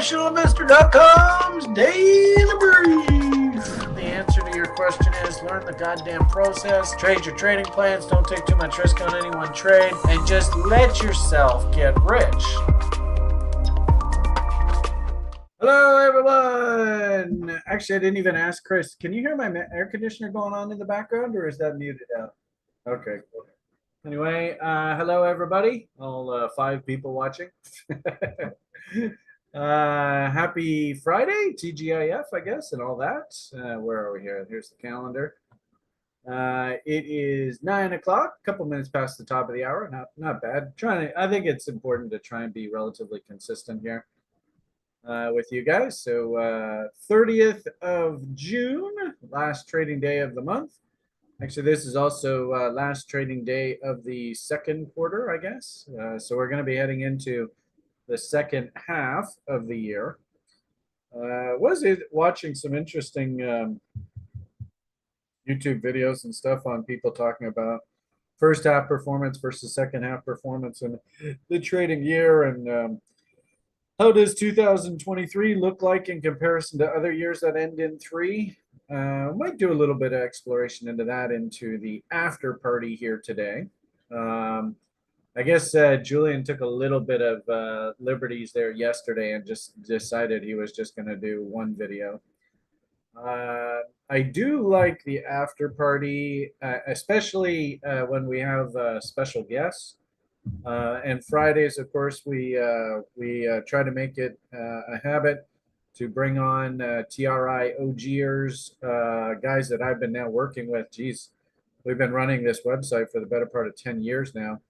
TransactionalInvestor.com's Daily Brief. The answer to your question is learn the goddamn process, trade your trading plans, don't take too much risk on any one trade, and just let yourself get rich. Hello, everyone. Actually, I didn't even ask Chris. Can you hear my air conditioner going on in the background, or is that muted out? Okay, cool. Anyway, hello, everybody. All 5 people watching. Happy Friday, TGIF, I guess, and all that. Where are we here? Here's the calendar. It is 9 o'clock, a couple minutes past the top of the hour. Not bad. I think it's important to try and be relatively consistent here with you guys. So 30th of June, last trading day of the month. Actually, this is also last trading day of the second quarter, I guess. So we're going to be heading into the second half of the year. Was it watching some interesting YouTube videos and stuff on people talking about first half performance versus second half performance in the trading year, and how does 2023 look like in comparison to other years that end in 3? Might do a little bit of exploration into that into the after party here today. I guess Julian took a little bit of liberties there yesterday and just decided he was just going to do one video. I do like the after party, especially when we have special guests. And Fridays, of course, we try to make it a habit to bring on TRI OGers, guys that I've been now working with. Geez, we've been running this website for the better part of 10 years now.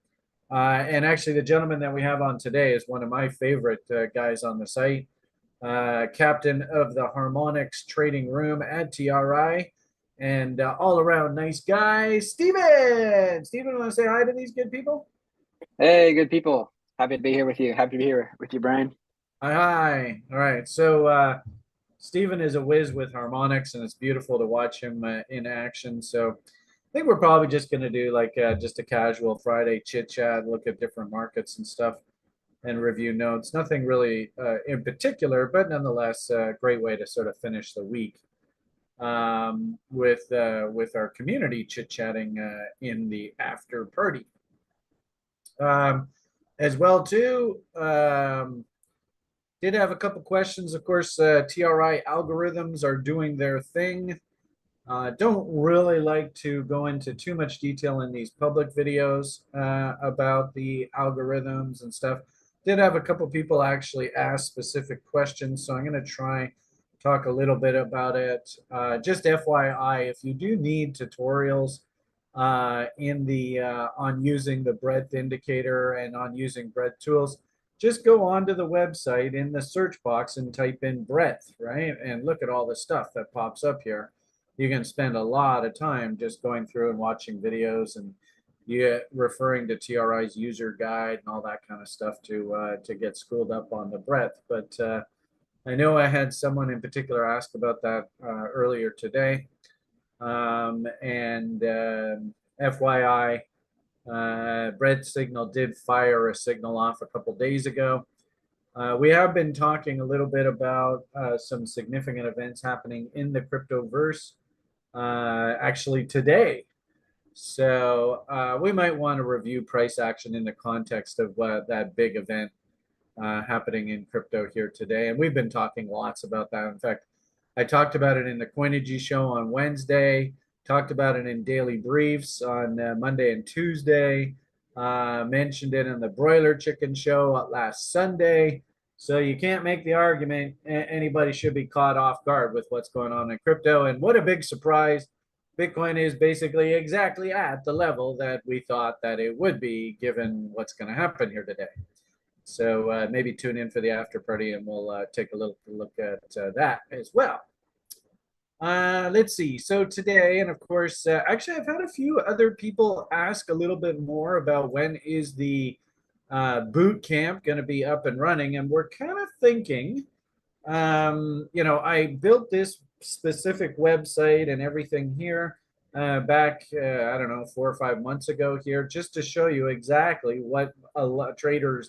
And actually, the gentleman that we have on today is one of my favorite guys on the site, captain of the Harmonics trading room at TRI, and all around nice guy, Steven. Steven, want to say hi to these good people? Hey, good people. Happy to be here with you. Happy to be here with you, Brian. Hi. All right. So Steven is a whiz with Harmonics, and it's beautiful to watch him in action. So I think we're probably just going to do like just a casual Friday chit chat, look at different markets and stuff, and review notes. Nothing really in particular, but nonetheless, a great way to sort of finish the week with our community chit chatting in the after party. As well too, did have a couple questions. Of course, TRI algorithms are doing their thing. Don't really like to go into too much detail in these public videos about the algorithms and stuff. Did have a couple people actually ask specific questions, so I'm going to try talk a little bit about it. Just FYI, if you do need tutorials in the on using the breadth indicator and on using breadth tools, just go onto the website in the search box and type in breadth, right? And look at all the stuff that pops up here. You can spend a lot of time just going through and watching videos and referring to TRI's user guide and all that kind of stuff to get schooled up on the breadth. But I know I had someone in particular ask about that earlier today. FYI, breadth signal did fire a signal off a couple days ago. We have been talking a little bit about some significant events happening in the cryptoverse actually today. So we might want to review price action in the context of that big event happening in crypto here today. And we've been talking lots about that. In fact, I talked about it in the Coinigy show on Wednesday, talked about it in daily briefs on Monday and Tuesday, mentioned it in the Broiler Chicken show last Sunday. So you can't make the argument anybody should be caught off guard with what's going on in crypto. And what a big surprise. Bitcoin is basically exactly at the level that we thought that it would be given what's going to happen here today. So maybe tune in for the after party and we'll take a little look at that as well. Let's see. So today, and of course, actually, I've had a few other people ask a little bit more about when is the boot camp going to be up and running. And we're kind of thinking, I built this specific website and everything here back, I don't know, 4 or 5 months ago here, just to show you exactly what a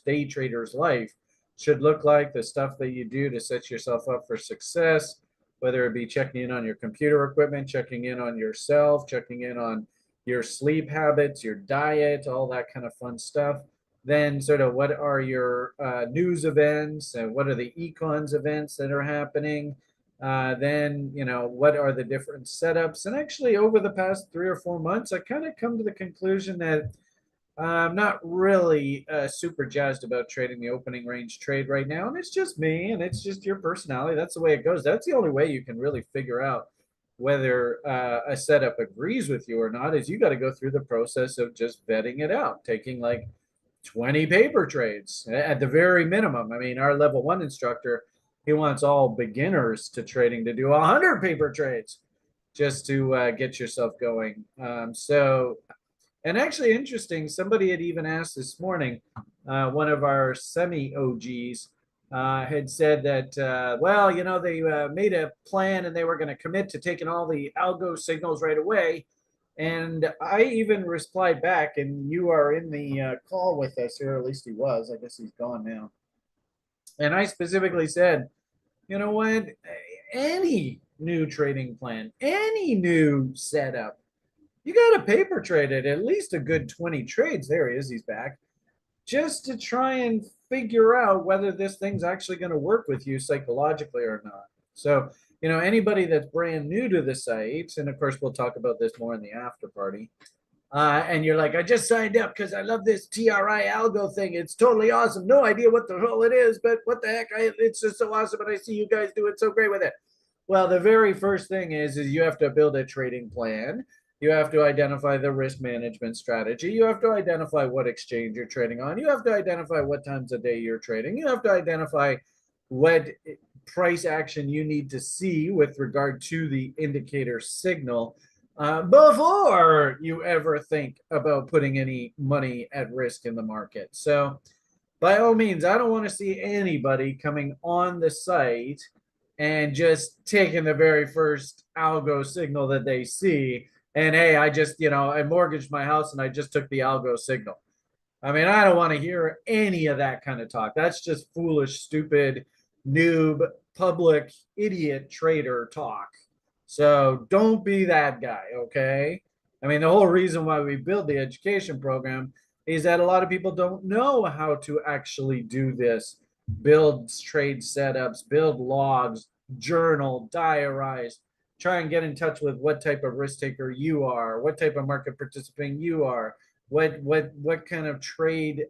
day trader's life should look like, the stuff that you do to set yourself up for success, whether it be checking in on your computer equipment, checking in on yourself, checking in on your sleep habits, your diet, all that kind of fun stuff. Then sort of what are your news events and what are the econs events that are happening? Then, what are the different setups? And actually, over the past 3 or 4 months, I kind of come to the conclusion that I'm not really super jazzed about trading the opening range trade right now. And it's just me and it's just your personality. That's the way it goes. That's the only way you can really figure out whether a setup agrees with you or not, is you got to go through the process of just vetting it out, taking like 20 paper trades at the very minimum. I mean, our level 1 instructor, he wants all beginners to trading to do 100 paper trades just to get yourself going. And actually interesting, somebody had even asked this morning, one of our semi-OGs had said that, they made a plan and they were going to commit to taking all the algo signals right away. And I even replied back, and you are in the call with us, or at least he was. I guess he's gone now. And I specifically said, you know what? Any new trading plan, any new setup, you got to paper trade it at least a good 20 trades. There he is. He's back. Just to try and figure out whether this thing's actually going to work with you psychologically or not. So, anybody that's brand new to the site, and of course, we'll talk about this more in the after party. And you're like, I just signed up because I love this TRI algo thing. It's totally awesome. No idea what the hell it is, but what the heck? It's just so awesome. And I see you guys do it so great with it. Well, the very first thing is you have to build a trading plan. You have to identify the risk management strategy. You have to identify what exchange you're trading on. You have to identify what times a day you're trading. You have to identify what price action you need to see with regard to the indicator signal before you ever think about putting any money at risk in the market. So by all means, I don't want to see anybody coming on the site and just taking the very first algo signal that they see. And hey, I mortgaged my house and I just took the algo signal. I mean, I don't want to hear any of that kind of talk. That's just foolish, stupid, noob, public, idiot trader talk. So don't be that guy, okay? I mean, the whole reason why we build the education program is that a lot of people don't know how to actually do this. Build trade setups, build logs, journal, diarize, try and get in touch with what type of risk taker you are, what type of market participant you are, what kind of trade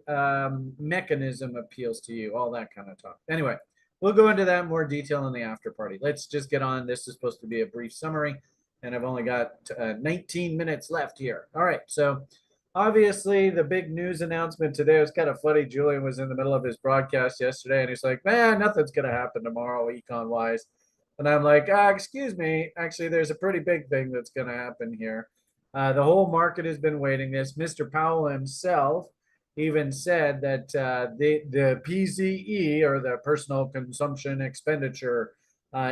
mechanism appeals to you, all that kind of talk. Anyway, we'll go into that in more detail in the after party. Let's just get on. This is supposed to be a brief summary, and I've only got 19 minutes left here. All right, so obviously the big news announcement today was kind of funny. Julian was in the middle of his broadcast yesterday, and he's like, man, nothing's going to happen tomorrow econ-wise. And I'm like, excuse me, actually, there's a pretty big thing that's going to happen here. The whole market has been waiting this. Mr. Powell himself even said that the PCE, or the Personal Consumption Expenditure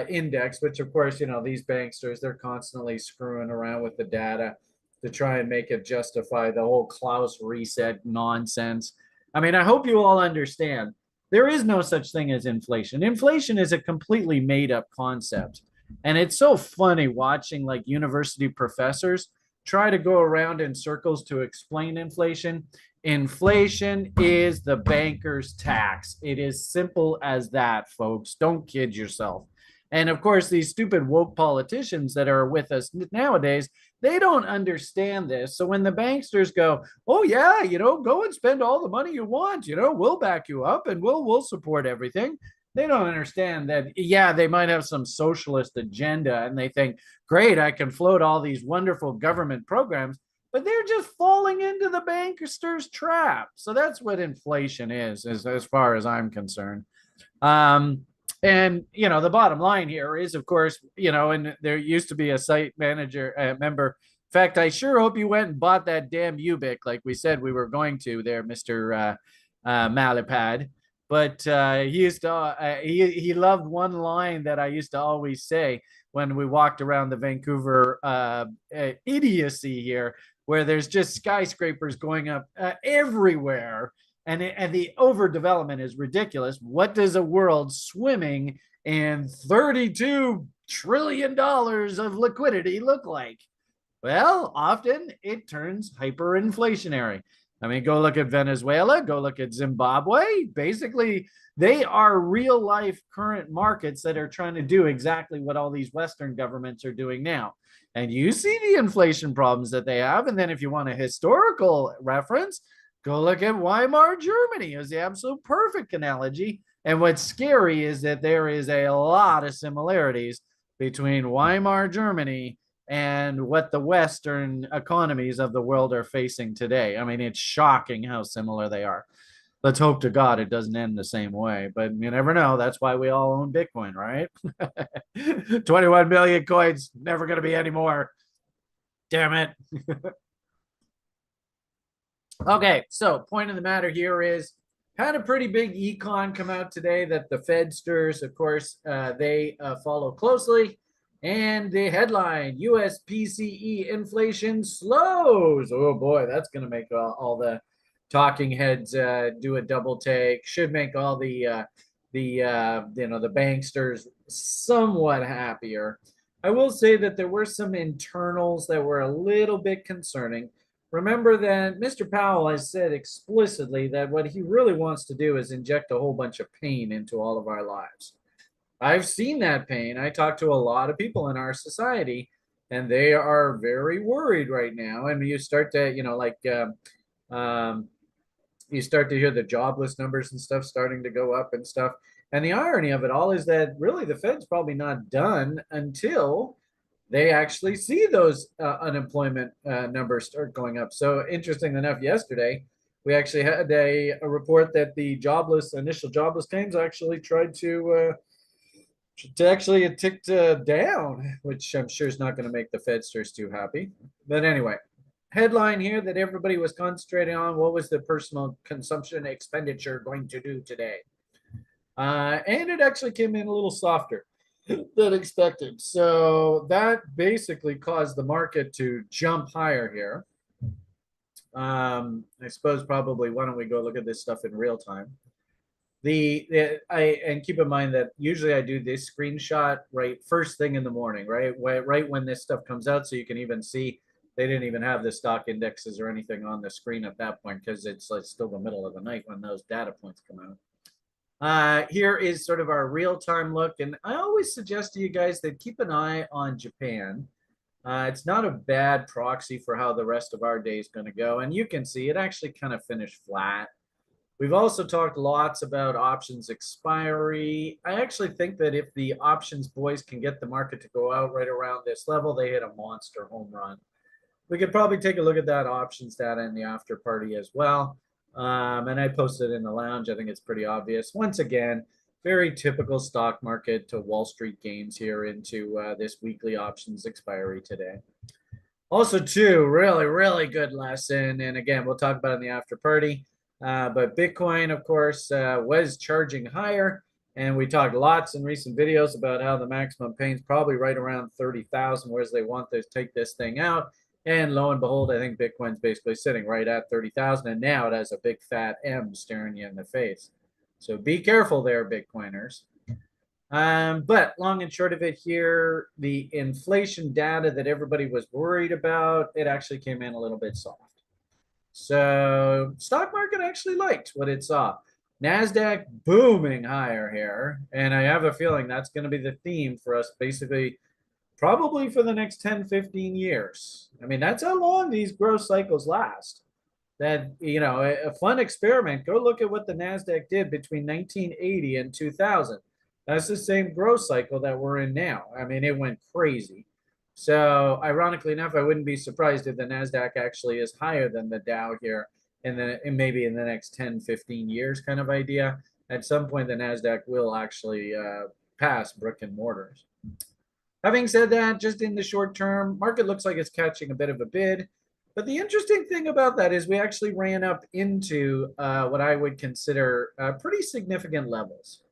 Index, which of course, these banksters, they're constantly screwing around with the data to try and make it justify the whole Klaus reset nonsense. I mean, I hope you all understand there is no such thing as inflation. Inflation is a completely made up concept. And it's so funny watching like university professors try to go around in circles to explain inflation. Inflation is the banker's tax. It is simple as that, folks. Don't kid yourself. And of course, these stupid woke politicians that are with us nowadays, they don't understand this. So when the banksters go, oh yeah, go and spend all the money you want, we'll back you up and we'll support everything. They don't understand that, yeah, they might have some socialist agenda and they think, great, I can float all these wonderful government programs, but they're just falling into the banksters' trap. So that's what inflation is as far as I'm concerned. And, the bottom line here is, of course, and there used to be a site manager member. In fact, I sure hope you went and bought that damn Ubic like we said we were going to there, Mr. Malipad. But he used to, he loved one line that I used to always say when we walked around the Vancouver idiocy here, where there's just skyscrapers going up everywhere. And the overdevelopment is ridiculous. What does a world swimming in $32 trillion of liquidity look like? Well, often it turns hyperinflationary. I mean, go look at Venezuela, go look at Zimbabwe. Basically, they are real life current markets that are trying to do exactly what all these Western governments are doing now. And you see the inflation problems that they have. And then if you want a historical reference, go look at Weimar Germany as the absolute perfect analogy. And what's scary is that there is a lot of similarities between Weimar Germany and what the Western economies of the world are facing today. I mean, it's shocking how similar they are. Let's hope to God it doesn't end the same way, but you never know. That's why we all own Bitcoin, right? 21 million coins, never going to be any more. Damn it. Okay, so point of the matter here is had a pretty big econ come out today that the Fedsters, of course, they follow closely. And the headline, US PCE inflation slows. Oh boy, that's going to make all the talking heads do a double take. Should make all the banksters somewhat happier. I will say that there were some internals that were a little bit concerning. Remember that Mr. Powell has said explicitly that what he really wants to do is inject a whole bunch of pain into all of our lives. I've seen that pain. I talk to a lot of people in our society, and they are very worried right now. And you start to, you start to hear the jobless numbers and stuff starting to go up and stuff. And the irony of it all is that really the Fed's probably not done until they actually see those unemployment numbers start going up. So interesting enough, yesterday we actually had a report that the initial jobless claims actually tried to actually it ticked down, which I'm sure is not going to make the Fedsters too happy. But anyway, headline here that everybody was concentrating on: what was the personal consumption expenditure going to do today? And it actually came in a little softer than expected. So that basically caused the market to jump higher here. I suppose probably why don't we go look at this stuff in real time? And keep in mind that usually I do this screenshot right first thing in the morning, right when this stuff comes out, so you can even see they didn't even have the stock indexes or anything on the screen at that point because it's like still the middle of the night when those data points come out. Here is sort of our real-time look, and I always suggest to you guys that keep an eye on Japan. It's not a bad proxy for how the rest of our day is going to go, and you can see it actually kind of finished flat. We've also talked lots about options expiry. I actually think that if the options boys can get the market to go out right around this level, they hit a monster home run. We could probably take a look at that options data in the after party as well. And I posted in the lounge. I think it's pretty obvious. Once again, very typical stock market to Wall Street gains here into this weekly options expiry today. Also, too, really, really good lesson. And again, we'll talk about it in the after party. But Bitcoin, of course, was charging higher. And we talked lots in recent videos about how the maximum pain is probably right around 30,000, whereas they want to take this thing out. And lo and behold, I think Bitcoin's basically sitting right at 30,000. And now it has a big fat M staring you in the face. So be careful there, Bitcoiners. But long and short of it here, the inflation data that everybody was worried about, it actually came in a little bit soft. So stock market actually liked what it saw. NASDAQ booming higher here. And I have a feeling that's going to be the theme for us basically probably for the next 10, 15 years. I mean, that's how long these growth cycles last. That, a fun experiment. Go look at what the NASDAQ did between 1980 and 2000. That's the same growth cycle that we're in now. I mean, it went crazy. So ironically enough, I wouldn't be surprised if the NASDAQ actually is higher than the Dow here in maybe in the next 10, 15 years kind of idea. At some point, the NASDAQ will actually pass brick and mortars. Having said that, just in the short term, market looks like it's catching a bit of a bid. But the interesting thing about that is we actually ran up into what I would consider pretty significant levels.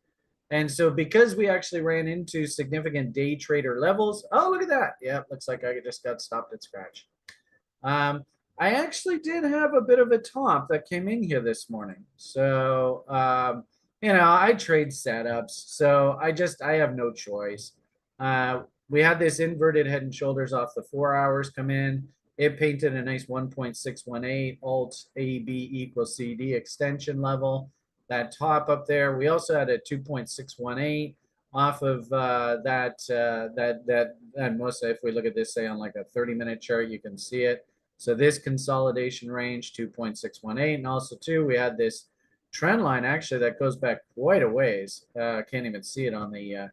And so because we actually ran into significant day trader levels, oh, look at that. Yeah, looks like I just got stopped at scratch. I actually did have a bit of a top that came in here this morning. So, I trade setups. So I have no choice. We had this inverted head and shoulders off the 4 hours come in. It painted a nice 1.618 alt AB equals CD extension level. That top up there. We also had a 2.618 off of and mostly if we look at this, say on like a 30-minute chart, you can see it. So this consolidation range, 2.618, and also too, we had this trend line actually that goes back quite a ways. Can't even see it on the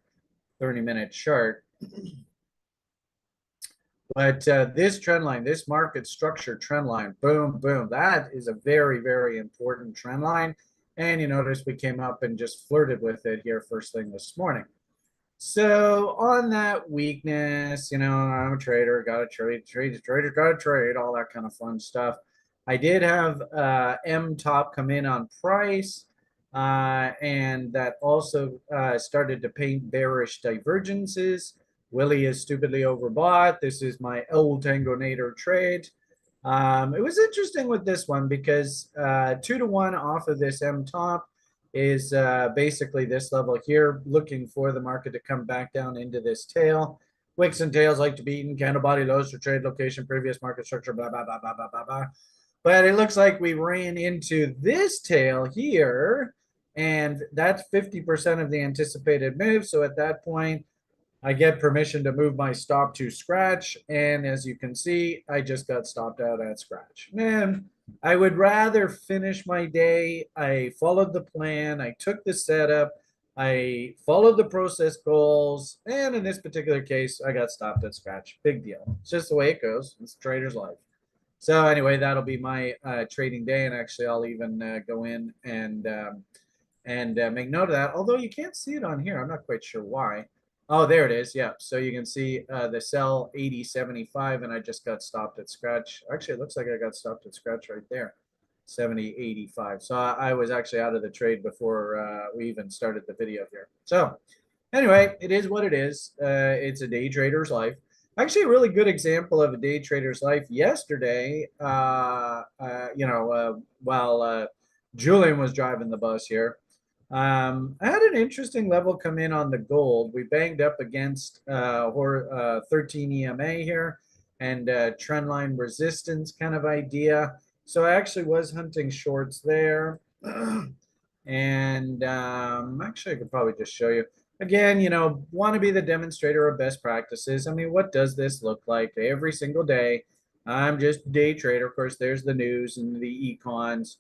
30-minute chart. But this trend line, this market structure trend line, boom, boom, that is a very, very important trend line. And you notice we came up and just flirted with it here first thing this morning. So on that weakness, I'm a trader, got to trader, got to trade, all that kind of fun stuff. I did have M top come in on price, and that also started to paint bearish divergences. Willie is stupidly overbought. This is my El Tango Nader trade. It was interesting with this one because 2-to-1 off of this M top is basically this level here, looking for the market to come back down into this tail. Wicks and tails like to be eaten, candle body lows for trade location, previous market structure, blah, blah, blah, blah, blah, blah, blah. But it looks like we ran into this tail here, and that's 50% of the anticipated move. So at that point, I get permission to move my stop to scratch. And as you can see, I just got stopped out at scratch. Man, I would rather finish my day. I followed the plan. I took the setup. I followed the process goals. And in this particular case, I got stopped at scratch. Big deal. It's just the way it goes. It's a trader's life. So anyway, that'll be my trading day. And actually, I'll even go in and make note of that. Although you can't see it on here. I'm not quite sure why. Oh, there it is. Yeah. So you can see the sell 80.75, and I just got stopped at scratch. Actually, it looks like I got stopped at scratch right there. 70.85. So I was actually out of the trade before we even started the video here. So anyway, it is what it is. It's a day trader's life. Actually, a really good example of a day trader's life yesterday, while Julian was driving the bus here. I had an interesting level come in on the gold. We banged up against 13 EMA here and trendline resistance kind of idea. So I actually was hunting shorts there. And actually, I could probably just show you. Again, want to be the demonstrator of best practices. I mean, what does this look like every single day? I'm just a day trader. Of course, there's the news and the econs.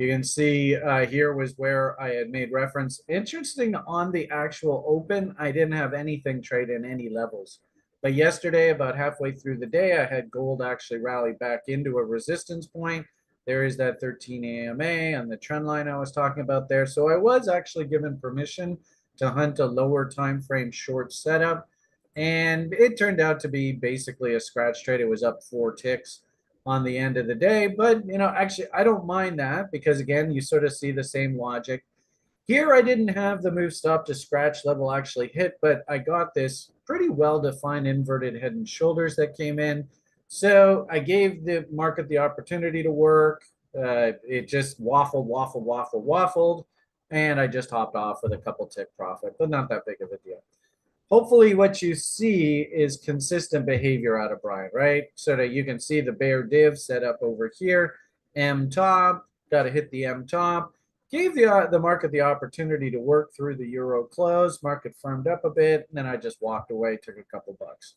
You can see here was where I had made reference. Interesting, on the actual open, I didn't have anything trade in any levels. But yesterday, about halfway through the day, I had gold actually rally back into a resistance point. There is that 13 AMA on the trend line I was talking about there. So I was actually given permission to hunt a lower time frame short setup. And it turned out to be basically a scratch trade. It was up 4 ticks on the end of the day. But, actually, I don't mind that because, again, you sort of see the same logic. Here, I didn't have the move stop to scratch level actually hit, but I got this pretty well-defined inverted head and shoulders that came in. So I gave the market the opportunity to work. It just waffled, and I just hopped off with a couple tick profit, but not that big of a deal. Hopefully what you see is consistent behavior out of Brian, right? So that you can see the bear div set up over here, M top, got to hit the M top. Gave the market the opportunity to work through the euro close. Market firmed up a bit, and then I just walked away, took a couple bucks.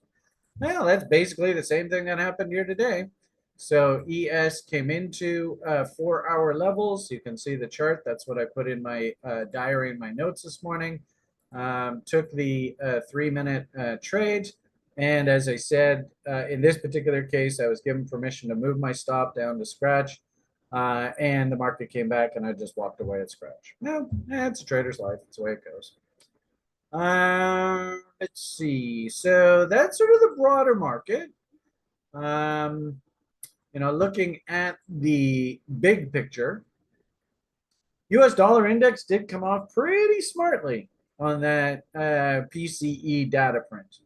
Well, that's basically the same thing that happened here today. So ES came into 4-hour levels. You can see the chart. That's what I put in my diary in my notes this morning. Took the 3-minute trade. And as I said, in this particular case, I was given permission to move my stop down to scratch. And the market came back and I just walked away at scratch. No, it's a trader's life. It's the way it goes. Let's see. So that's sort of the broader market. Looking at the big picture, US dollar index did come off pretty smartly on that PCE data print.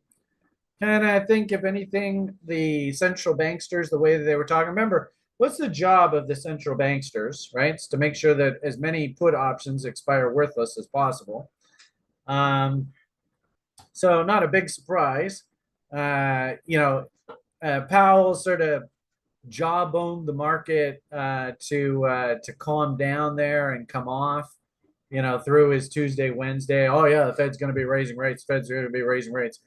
And I think, if anything, the central banksters, the way that they were talking, remember, what's the job of the central banksters, right? It's to make sure that as many put options expire worthless as possible. So not a big surprise. Powell sort of jawboned the market to calm down there and come off, through his Tuesday, Wednesday. Oh yeah, the Fed's going to be raising rates. Fed's going to be raising rates.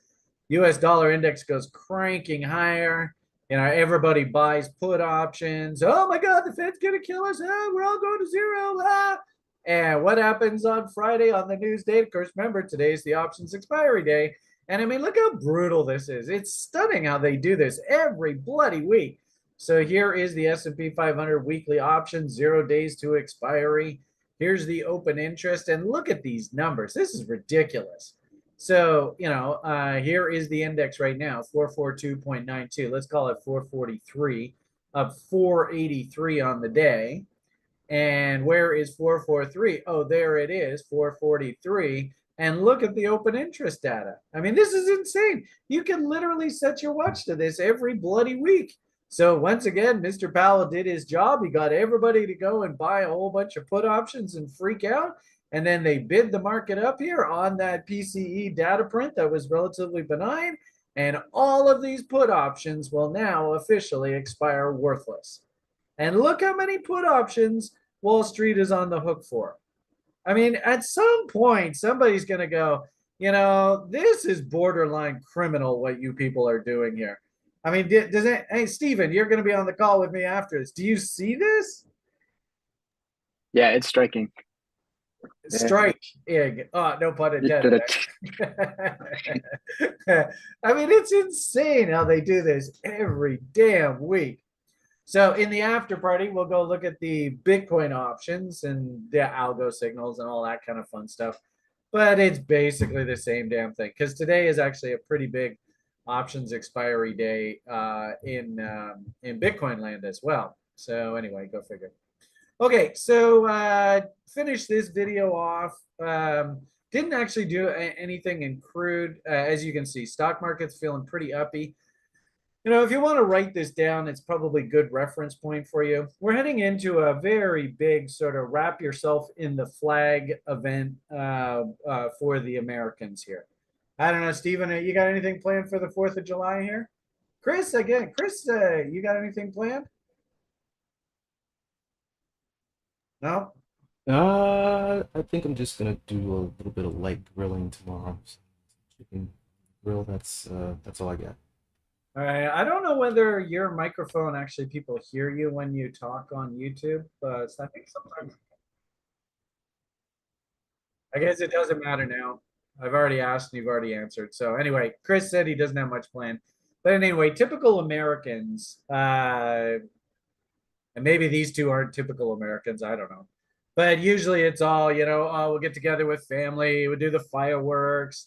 U.S. dollar index goes cranking higher. Everybody buys put options. Oh my God, the Fed's going to kill us. Oh, we're all going to zero. Ah. And what happens on Friday on the news date? Of course, remember, today's the options expiry day. And I mean, look how brutal this is. It's stunning how they do this every bloody week. So here is the S&P 500 weekly option, 0 days to expiry. Here's the open interest. And look at these numbers. This is ridiculous. So, here is the index right now, 442.92. Let's call it 443, up 483 on the day. And where is 443? Oh, there it is, 443. And look at the open interest data. I mean, this is insane. You can literally set your watch to this every bloody week. So once again, Mr. Powell did his job. He got everybody to go and buy a whole bunch of put options and freak out. And then they bid the market up here on that PCE data print that was relatively benign. And all of these put options will now officially expire worthless. And look how many put options Wall Street is on the hook for. I mean, at some point, somebody's going to go, this is borderline criminal what you people are doing here. I mean, does it? Hey, Stephen, you're going to be on the call with me after this. Do you see this? Yeah, it's striking. Strike. Yeah. Oh, no pun intended. I mean, it's insane how they do this every damn week. So in the after party, we'll go look at the Bitcoin options and the algo signals and all that kind of fun stuff. But it's basically the same damn thing, because today is actually a pretty big options expiry day in Bitcoin land as well. So anyway, go figure. Okay, so finish this video off. Didn't actually do anything in crude. As you can see, stock market's feeling pretty uppy. If you want to write this down, it's probably a good reference point for you. We're heading into a very big sort of wrap yourself in the flag event for the Americans here. I don't know, Stephen, you got anything planned for the 4th of July here? Chris, you got anything planned? No? I think I'm just gonna do a little bit of light grilling tomorrow. So chicken grill. That's all I got. All right. I don't know whether your microphone actually people hear you when you talk on YouTube, but I think sometimes. I guess it doesn't matter now. I've already asked and you've already answered. So anyway, Chris said he doesn't have much planned. But anyway, typical Americans, and maybe these two aren't typical Americans, I don't know. But usually it's all, oh, we'll get together with family, we'll do the fireworks.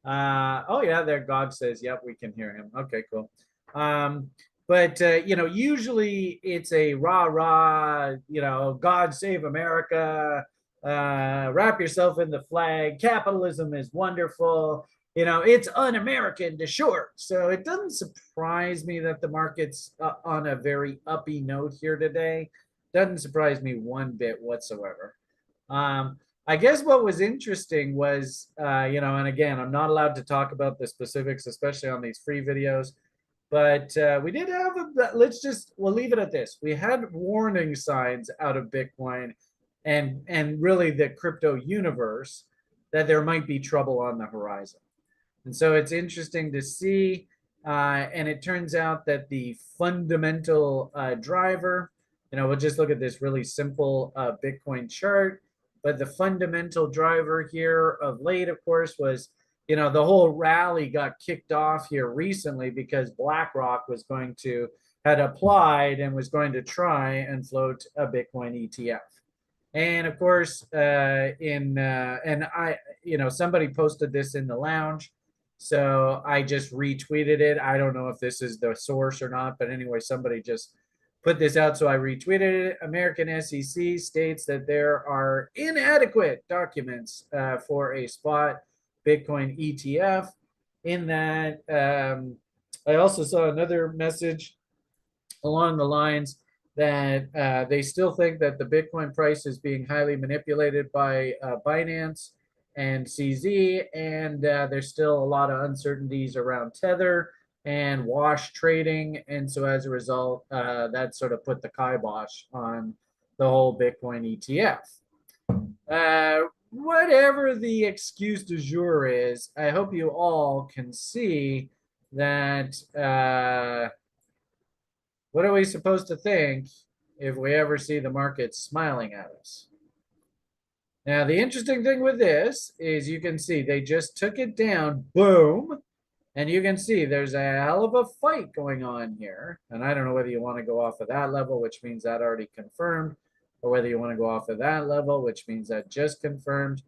Oh yeah, there Gog says, yep, we can hear him. Okay, cool. But usually it's a rah, God save America, wrap yourself in the flag, capitalism is wonderful, it's un-American to short. So it doesn't surprise me that the market's on a very uppy note here today. Doesn't surprise me one bit whatsoever. I guess what was interesting was, and again, I'm not allowed to talk about the specifics, especially on these free videos, but we did have, we'll leave it at this. We had warning signs out of Bitcoin and really the crypto universe that there might be trouble on the horizon. And so it's interesting to see, and it turns out that the fundamental driver, we'll just look at this really simple Bitcoin chart. But the fundamental driver here of late, of course, was, the whole rally got kicked off here recently because BlackRock had applied and was going to try and float a Bitcoin ETF. And of course, somebody posted this in the lounge. So I just retweeted it. I don't know if this is the source or not, but anyway, somebody just put this out, so I retweeted it. American SEC states that there are inadequate documents for a spot Bitcoin ETF. in that I also saw another message along the lines that they still think that the Bitcoin price is being highly manipulated by Binance and CZ, and there's still a lot of uncertainties around Tether and wash trading, and so as a result, that sort of put the kibosh on the whole Bitcoin ETF. Whatever the excuse du jour is, I hope you all can see that what are we supposed to think if we ever see the market smiling at us? Now, the interesting thing with this is you can see they just took it down, boom, and you can see there's a hell of a fight going on here. And I don't know whether you want to go off of that level, which means that already confirmed, or whether you want to go off of that level, which means that just confirmed.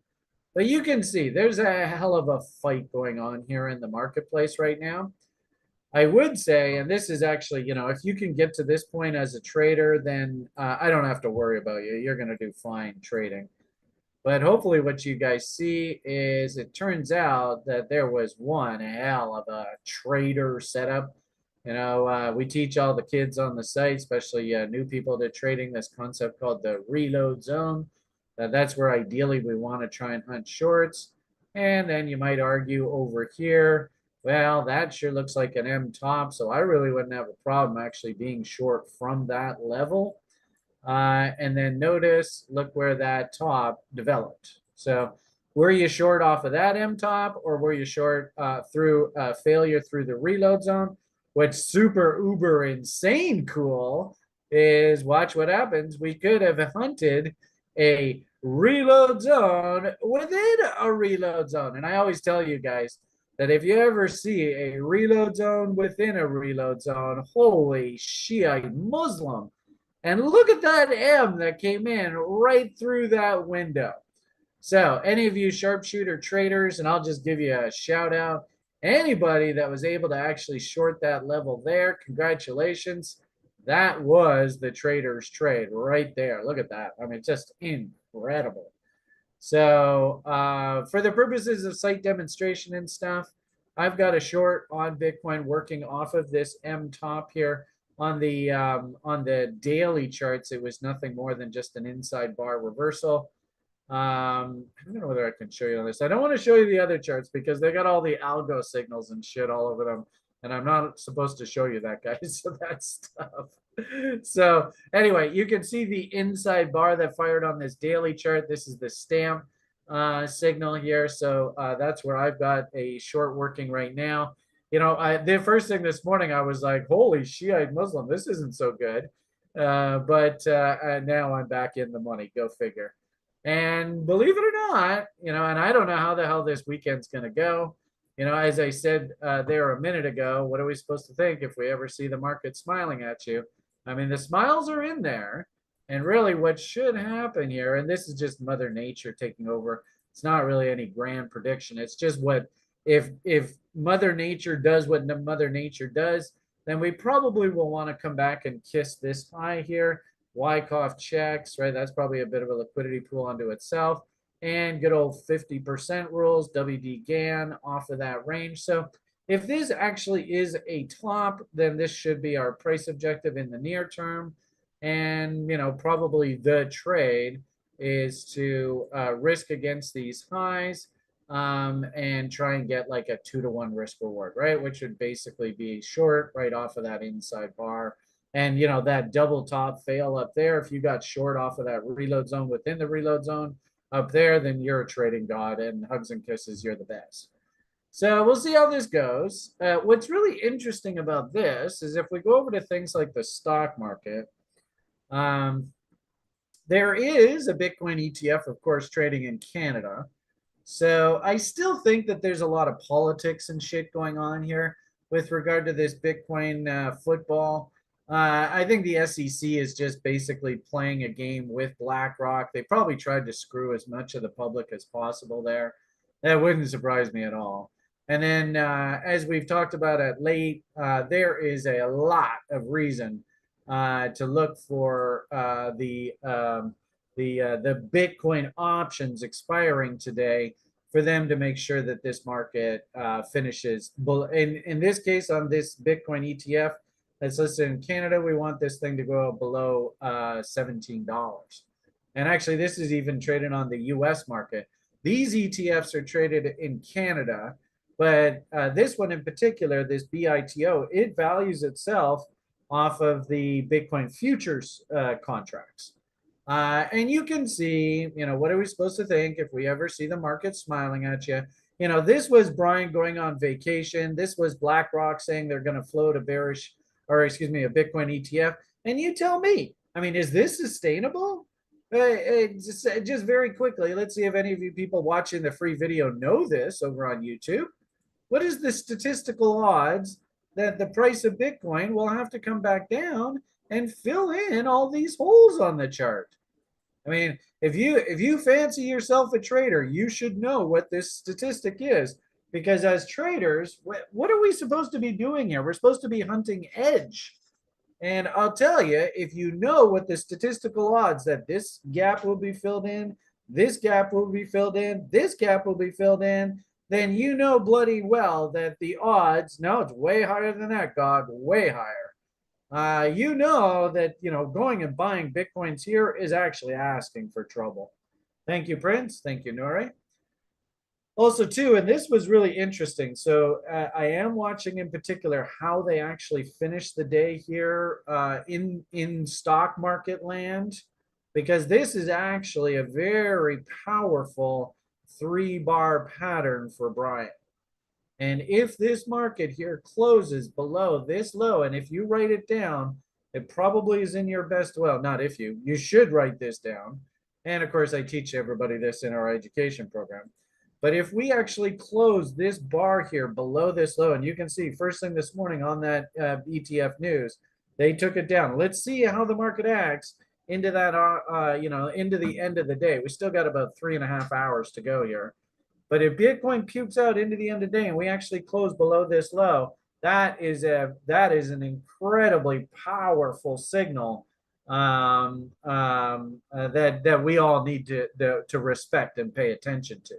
But you can see there's a hell of a fight going on here in the marketplace right now. I would say, and this is actually, if you can get to this point as a trader, then I don't have to worry about you. You're going to do fine trading. But hopefully what you guys see is it turns out that there was one hell of a trader setup. We teach all the kids on the site, especially new people to trading, this concept called the reload zone. That's where ideally we want to try and hunt shorts. And then you might argue over here, well, that sure looks like an M top, so I really wouldn't have a problem actually being short from that level. And then notice, look where that top developed. So were you short off of that M top, or were you short through failure through the reload zone? What's super uber insane cool is watch what happens. We could have hunted a reload zone within a reload zone. And I always tell you guys that if you ever see a reload zone within a reload zone, holy Shiite Muslim. And look at that M that came in right through that window. So any of you sharpshooter traders, and I'll just give you a shout out, anybody that was able to actually short that level there, congratulations. That was the trader's trade right there. Look at that. I mean, just incredible. So for the purposes of site demonstration and stuff, I've got a short on Bitcoin working off of this M top here. On the daily charts, it was nothing more than just an inside bar reversal. I don't know whether I can show you on this. I don't want to show you the other charts because they got all the algo signals and shit all over them. And I'm not supposed to show you that, guys. So that stuff. So anyway, you can see the inside bar that fired on this daily chart. This is the stamp signal here. So that's where I've got a short working right now. The first thing this morning, I was like, holy Shiite Muslim, this isn't so good. But now I'm back in the money. Go figure. And believe it or not, and I don't know how the hell this weekend's going to go. As I said there a minute ago, what are we supposed to think if we ever see the market smiling at you? I mean, the smiles are in there. And really what should happen here, and this is just Mother Nature taking over. It's not really any grand prediction. It's just what if Mother Nature does what Mother Nature does, then we probably will want to come back and kiss this high here. Wyckoff checks, right? That's probably a bit of a liquidity pool unto itself. And good old 50% rules, WD GAN off of that range. So if this actually is a top, then this should be our price objective in the near term. And, probably the trade is to risk against these highs and try and get like a 2-to-1 risk reward, right? Which would basically be short right off of that inside bar. And, that double top fail up there, if you got short off of that reload zone within the reload zone up there, then you're a trading god, and hugs and kisses, you're the best. So we'll see how this goes. What's really interesting about this is if we go over to things like the stock market, there is a Bitcoin ETF, of course, trading in Canada. So I still think that there's a lot of politics and shit going on here with regard to this Bitcoin football. I think the SEC is just basically playing a game with BlackRock. They probably tried to screw as much of the public as possible there. That wouldn't surprise me at all. And then, as we've talked about at late, there is a lot of reason to look for the Bitcoin options expiring today for them to make sure that this market finishes. In this case, on this Bitcoin ETF that's listed in Canada, we want this thing to go below $17. And actually, this is even traded on the US market. These ETFs are traded in Canada, but this one in particular, this BITO, it values itself off of the Bitcoin futures contracts. And you can see, what are we supposed to think if we ever see the market smiling at you? This was Brian going on vacation. This was BlackRock saying they're going to float a bearish, or excuse me, a Bitcoin ETF. And you tell me, I mean, is this sustainable? Just very quickly, let's see if any of you people watching the free video know this over on YouTube. What is the statistical odds that the price of Bitcoin will have to come back down and fill in all these holes on the chart? I mean, if you fancy yourself a trader, you should know what this statistic is, because as traders, what are we supposed to be doing here? We're supposed to be hunting edge. And I'll tell you, if you know what the statistical odds that this gap will be filled in, this gap will be filled in, this gap will be filled in, then you know bloody well that the odds, no, it's way higher than that, God, way higher. You know that, going and buying Bitcoins here is actually asking for trouble. Thank you, Prince. Thank you, Nori. Also, too, and this was really interesting. So I am watching in particular how they actually finish the day here in stock market land, because this is actually a very powerful 3-bar pattern for Brian. And if this market here closes below this low, and if you write it down, it probably is in your best, well, not if you should write this down. And of course, I teach everybody this in our education program. But if we actually close this bar here below this low, and you can see first thing this morning on that ETF news, they took it down. Let's see how the market acts into that, into the end of the day. We still got about 3.5 hours to go here. But if Bitcoin pukes out into the end of the day and we actually close below this low, that is an incredibly powerful signal that we all need to respect and pay attention to.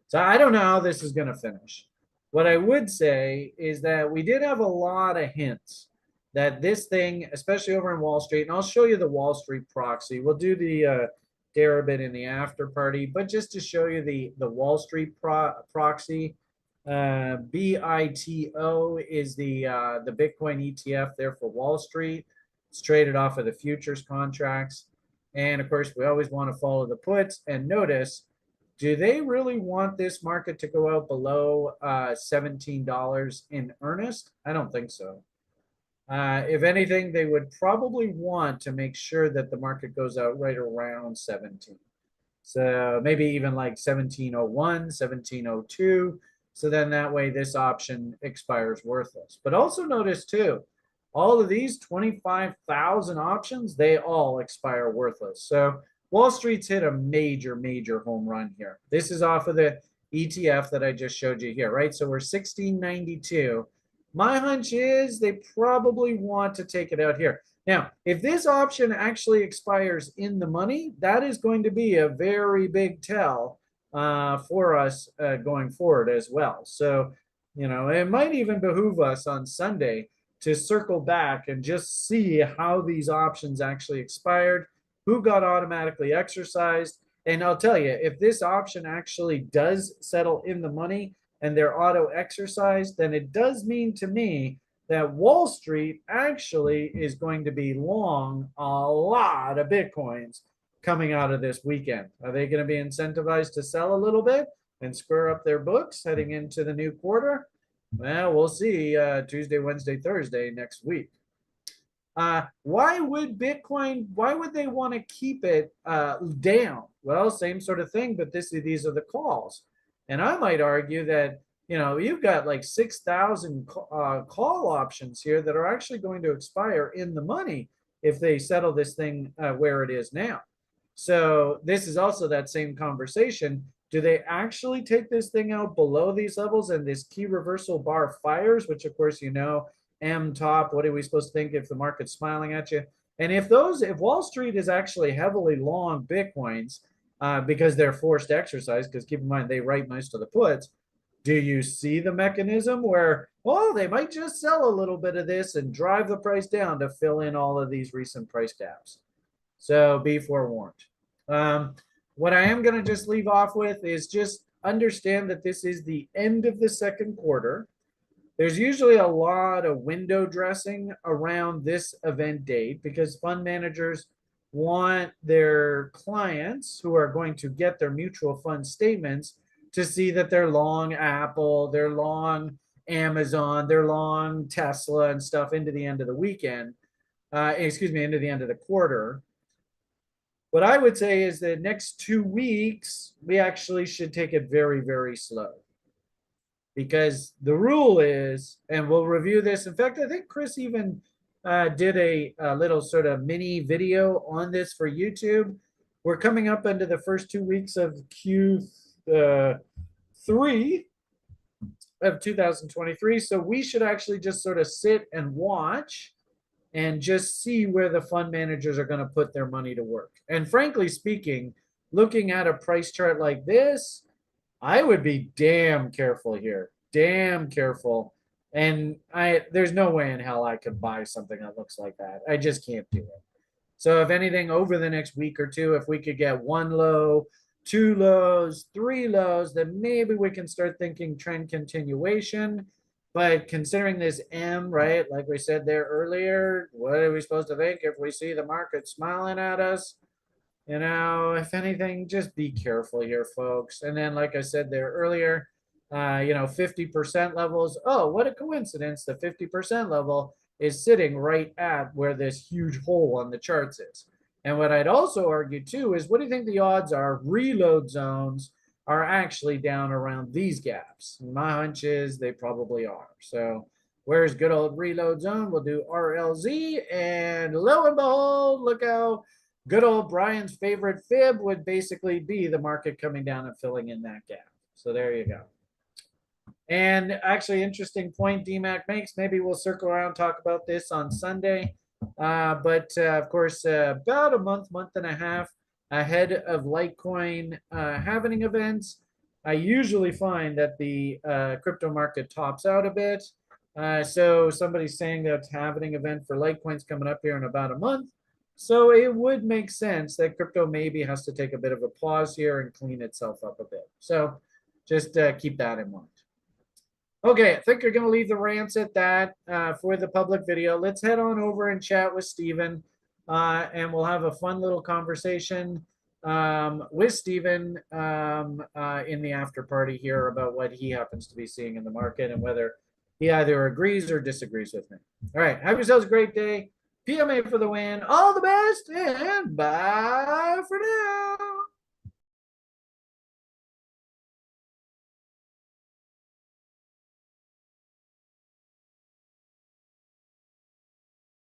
So I don't know how this is going to finish. What I would say is that we did have a lot of hints that this thing, especially over in Wall Street, and I'll show you the Wall Street proxy. We'll do the Deribit in the after party, but just to show you the Wall Street proxy, BITO is the Bitcoin ETF there for Wall Street. It's traded off of the futures contracts. And of course, we always want to follow the puts. And notice, do they really want this market to go out below $17 in earnest? I don't think so. If anything, they would probably want to make sure that the market goes out right around 17. So maybe even like 1701, 1702. So then that way this option expires worthless. But also notice too, all of these 25,000 options, they all expire worthless. So Wall Street's hit a major, major home run here. This is off of the ETF that I just showed you here, right? So we're 1692. My hunch is they probably want to take it out here. Now, if this option actually expires in the money, that is going to be a very big tell for us going forward as well. So, it might even behoove us on Sunday to circle back and just see how these options actually expired, who got automatically exercised. And I'll tell you, if this option actually does settle in the money and they're auto exercised, then it does mean to me that Wall Street actually is going to be long a lot of Bitcoins coming out of this weekend. Are they going to be incentivized to sell a little bit and square up their books heading into the new quarter? Well, we'll see Tuesday, Wednesday, Thursday next week. Why would they want to keep it down? Well, same sort of thing, but these are the calls. And I might argue that, you've got like 6,000 call options here that are actually going to expire in the money if they settle this thing where it is now. So this is also that same conversation. Do they actually take this thing out below these levels and this key reversal bar fires, which of course, M top, what are we supposed to think if the market's smiling at you? And if Wall Street is actually heavily long Bitcoins, because they're forced to exercise, because keep in mind, they write most of the puts. Do you see the mechanism where, oh, they might just sell a little bit of this and drive the price down to fill in all of these recent price gaps? So be forewarned. What I am going to just leave off with is just understand that this is the end of the second quarter. There's usually a lot of window dressing around this event date because fund managers want their clients who are going to get their mutual fund statements to see that they're long Apple, they're long Amazon, they're long Tesla and stuff into the end of the weekend, into the end of the quarter. What I would say is the next 2 weeks, we actually should take it very, very slow. Because the rule is, and we'll review this. In fact, I think Chris even did a little sort of mini video on this for YouTube. We're coming up into the first 2 weeks of Q3 of 2023. So we should actually just sort of sit and watch and just see where the fund managers are going to put their money to work. And frankly speaking, looking at a price chart like this, I would be damn careful here, damn careful. And there's no way in hell I could buy something that looks like that. I just can't do it. So if anything, over the next week or two, if we could get 1 low, 2 lows, 3 lows, then maybe we can start thinking trend continuation. But considering this M, right, like we said there earlier, what are we supposed to think if we see the market smiling at us? If anything, just be careful here, folks. And then, like I said there earlier, 50% levels. Oh, what a coincidence. The 50% level is sitting right at where this huge hole on the charts is. And what I'd also argue too is, what do you think the odds are reload zones are actually down around these gaps? My hunch is they probably are. So where's good old reload zone? We'll do RLZ, and lo and behold, look how good old Brian's favorite fib would basically be the market coming down and filling in that gap. So there you go. And actually, interesting point DMAC makes. Maybe we'll circle around, talk about this on Sunday. But of course, about a month and a half ahead of Litecoin halving events, I usually find that the crypto market tops out a bit. So somebody's saying that halving event for Litecoin's coming up here in about a month. So it would make sense that crypto maybe has to take a bit of a pause here and clean itself up a bit. So just keep that in mind. Okay, I think you're going to leave the rants at that for the public video. Let's head on over and chat with Steven, and we'll have a fun little conversation with Steven in the after party here about what he happens to be seeing in the market and whether he either agrees or disagrees with me. All right, have yourselves a great day. PMA for the win. All the best, and bye.